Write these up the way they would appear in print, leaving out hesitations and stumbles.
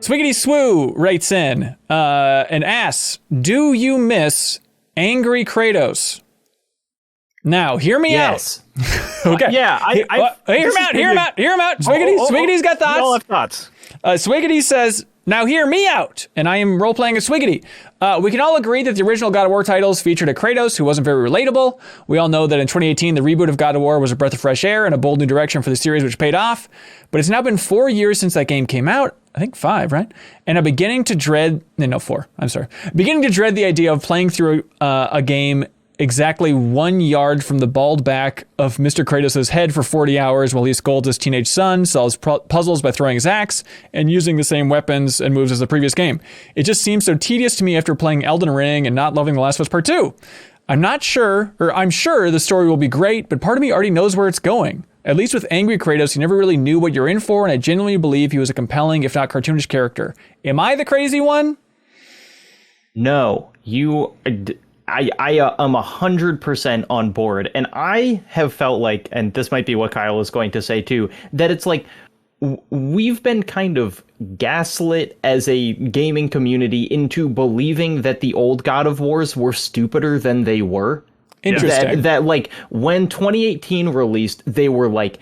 Swiggity Swoo writes in and asks, do you miss angry Kratos? Now, hear me out. Okay. Yeah. Hear him out. Swiggity's got thoughts. We all have thoughts. Swiggity says, now hear me out. And I am role-playing as Swiggity. We can all agree that the original God of War titles featured a Kratos who wasn't very relatable. We all know that in 2018, the reboot of God of War was a breath of fresh air and a bold new direction for the series, which paid off. But it's now been 4 years since that game came out. I think 5, right? And I'm beginning to dread... No, 4. I'm sorry. Beginning to dread the idea of playing through a game exactly 1 yard from the bald back of Mr. Kratos' head for 40 hours while he scolds his teenage son, solves puzzles by throwing his axe, and using the same weapons and moves as the previous game. It just seems so tedious to me after playing Elden Ring and not loving The Last of Us Part 2. I'm sure the story will be great, but part of me already knows where it's going. At least with Angry Kratos, you never really knew what you're in for, and I genuinely believe he was a compelling, if not cartoonish character. Am I the crazy one? No, I am 100% on board, and I have felt like, and this might be what Kyle is going to say too, that it's like we've been kind of gaslit as a gaming community into believing that the old God of Wars were stupider than they were. Interesting. That like when 2018 released, they were like,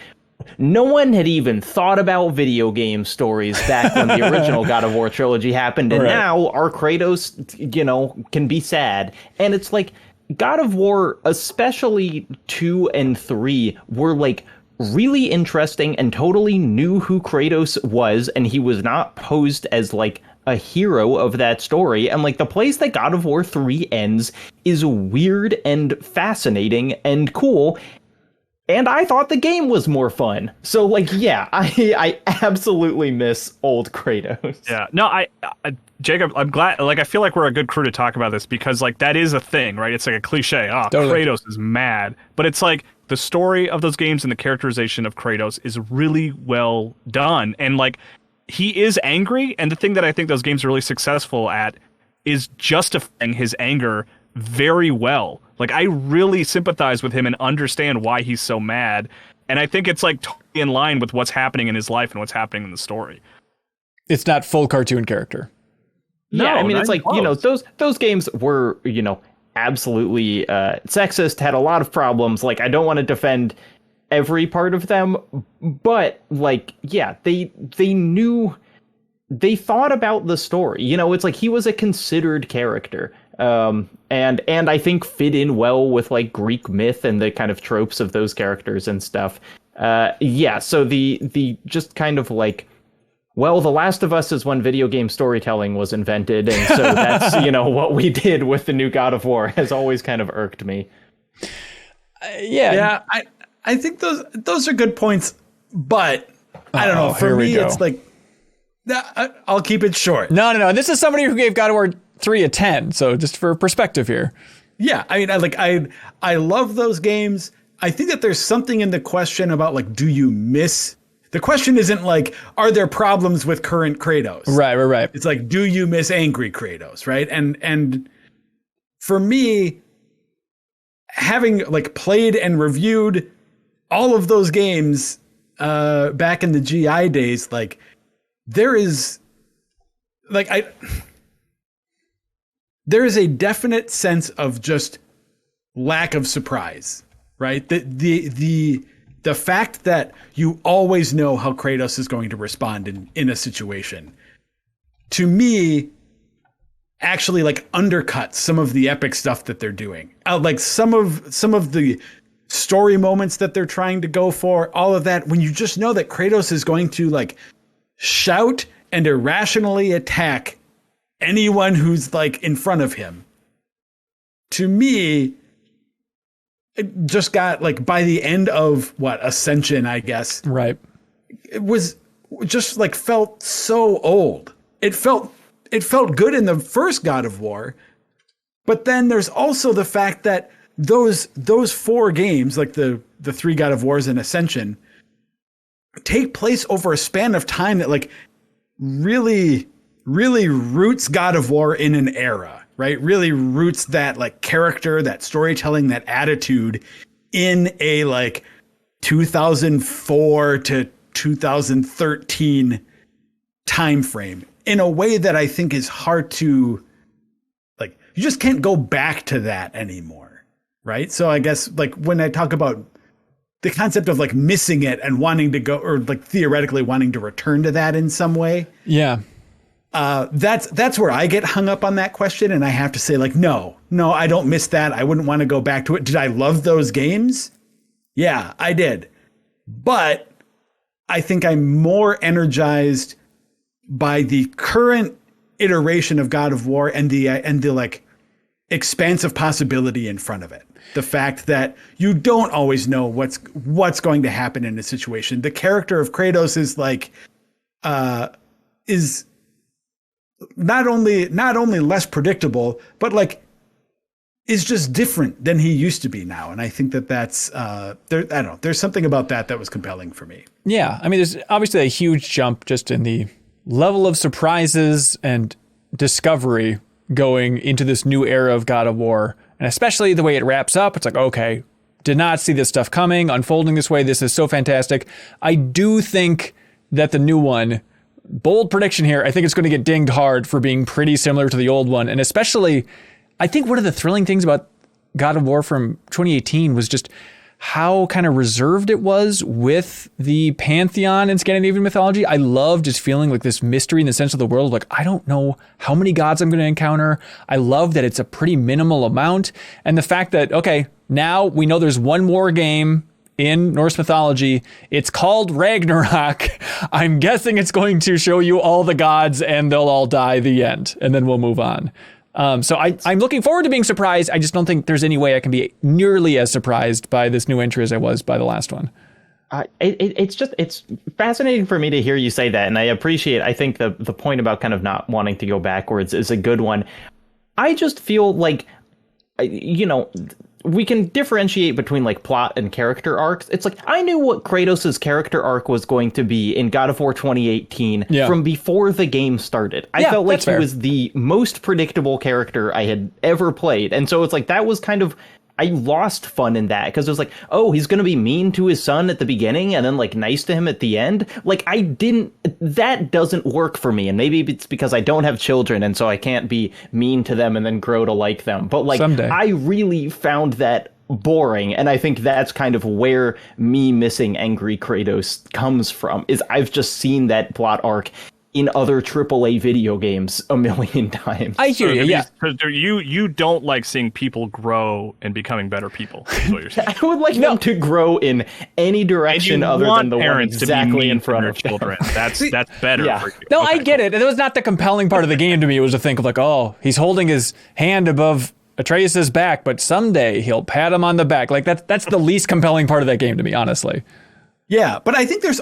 no one had even thought about video game stories back when the original God of War trilogy happened. And now our Kratos, can be sad. And it's like God of War, especially 2 and 3, were like really interesting and totally knew who Kratos was. And he was not posed as like a hero of that story. And like the place that God of War 3 ends is weird and fascinating and cool. And I thought the game was more fun. So, like, yeah, I absolutely miss old Kratos. Yeah. No, Jacob, I'm glad. Like, I feel like we're a good crew to talk about this because, like, that is a thing, right? It's like a cliche. Oh, totally. Kratos is mad. But it's like the story of those games and the characterization of Kratos is really well done. And, like, he is angry. And the thing that I think those games are really successful at is justifying his anger very well. Like, I really sympathize with him and understand why he's so mad. And I think it's like totally in line with what's happening in his life and what's happening in the story. It's not full cartoon character. Yeah, I mean, it's like, those games were, absolutely sexist, had a lot of problems. Like, I don't want to defend every part of them, but like, yeah, they knew, they thought about the story. It's like he was a considered character. And I think fit in well with like Greek myth and the kind of tropes of those characters and stuff. So the just kind of like, well, The Last of Us is when video game storytelling was invented, and so that's what we did with the new God of War has always kind of irked me. Yeah, I think those are good points, but I don't know. For me, it's like I'll keep it short. No. This is somebody who gave God of War 3 a 10, so just for perspective here. Yeah, I mean, I love those games. I think that there's something in the question about like, do you miss? The question isn't like, are there problems with current Kratos? Right. It's like, do you miss angry Kratos? Right. And for me, having like played and reviewed all of those games back in the GI days, like there is like there is a definite sense of just lack of surprise, right? The fact that you always know how Kratos is going to respond in a situation, to me, actually like undercuts some of the epic stuff that they're doing. Like some of the story moments that they're trying to go for, all of that, when you just know that Kratos is going to like shout and irrationally attack anyone who's like in front of him. To me, it just got like by the end of Ascension, I guess. Right. It was just like felt so old. It felt good in the first God of War, but then there's also the fact that those 4 games, like the 3 God of Wars and Ascension, take place over a span of time that like really roots God of War in an era, right? Really roots that like character, that storytelling, that attitude in a like 2004 to 2013 time frame. in a way that I think is hard to, like, you just can't go back to that anymore, right? So I guess, like, when I talk about the concept of like missing it and wanting to go, or like theoretically wanting to return to that in some way. Yeah. That's where I get hung up on that question. And I have to say, like, no, I don't miss that. I wouldn't want to go back to it. Did I love those games? Yeah, I did. But I think I'm more energized by the current iteration of God of War and the like expansive possibility in front of it. The fact that you don't always know what's going to happen in a situation. The character of Kratos is like, is not only less predictable, but like is just different than he used to be now. And I think that's there's something about that was compelling for me. Yeah. I mean, there's obviously a huge jump just in the level of surprises and discovery going into this new era of God of War. And especially the way it wraps up, it's like, okay, did not see this stuff coming, unfolding this way. This is so fantastic. I do think that the new one, bold prediction here, I think it's going to get dinged hard for being pretty similar to the old one. And especially, I think one of the thrilling things about God of War from 2018 was just how kind of reserved it was with the pantheon in Scandinavian mythology. I love just feeling like this mystery in the sense of the world. Like, I don't know how many gods I'm going to encounter. I love that it's a pretty minimal amount. And the fact that, okay, now we know there's one more game in Norse mythology. It's called Ragnarok. I'm guessing it's going to show you all the gods and they'll all die, the end. And then we'll move on. So I'm looking forward to being surprised. I just don't think there's any way I can be nearly as surprised by this new entry as I was by the last one. It's fascinating for me to hear you say that. And I think the point about kind of not wanting to go backwards is a good one. I just feel like, we can differentiate between like plot and character arcs. It's like, I knew what Kratos' character arc was going to be in God of War 2018 from before the game started. I felt like he was the most predictable character I had ever played. And so it's like, that was kind of, I lost fun in that because it was like, oh, he's going to be mean to his son at the beginning and then like nice to him at the end. Like that doesn't work for me. And maybe it's because I don't have children and so I can't be mean to them and then grow to like them. But like, someday. I really found that boring. And I think that's kind of where me missing angry Kratos comes from, is I've just seen that plot arc in other AAA video games a million times. I hear you, yeah. Because you don't like seeing people grow and becoming better people, is what you're saying. I would like them to grow in any direction other than the one exactly in front of children. That's better for you. No, okay, I get it. And it was not the compelling part of the game to me. It was to think of like, oh, he's holding his hand above Atreus's back, but someday he'll pat him on the back. Like that's the least compelling part of that game to me, honestly. Yeah, but I think there's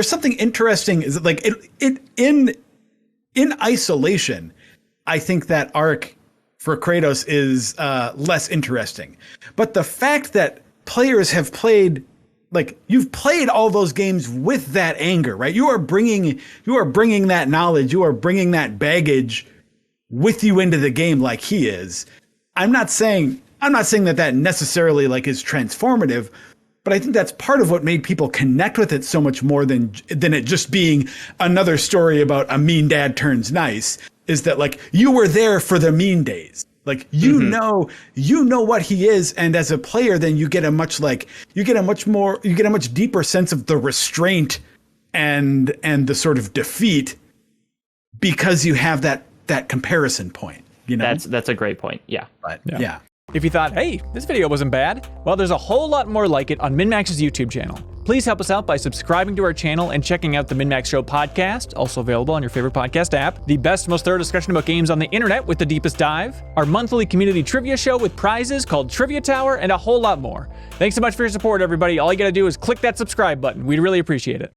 something interesting, is that like it in isolation, I think that arc for Kratos is less interesting. But the fact that players have played, like, you've played all those games with that anger, right? You are bringing that knowledge, you are bringing that baggage with you into the game like he is. I'm not saying that necessarily like is transformative, but I think that's part of what made people connect with it so much more than it just being another story about a mean dad turns nice, is that like you were there for the mean days. Like, you know what he is. And as a player, then you get a much deeper sense of the restraint and the sort of defeat, because you have that comparison point, you know? That's a great point. Yeah. But yeah. If you thought, hey, this video wasn't bad, well, there's a whole lot more like it on MinnMax's YouTube channel. Please help us out by subscribing to our channel and checking out the MinnMax Show podcast, also available on your favorite podcast app, the best, most thorough discussion about games on the internet with the deepest dive, our monthly community trivia show with prizes called Trivia Tower, and a whole lot more. Thanks so much for your support, everybody. All you gotta do is click that subscribe button. We'd really appreciate it.